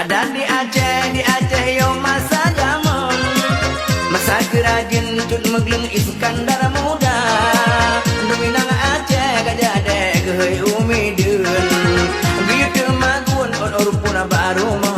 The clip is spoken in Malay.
Ada di Aceh yo masa jaman, masa kerajin tut megleng Iskandar muda. Minang Aceh gajah dek hei umi dun, gitu magun on urpuna baru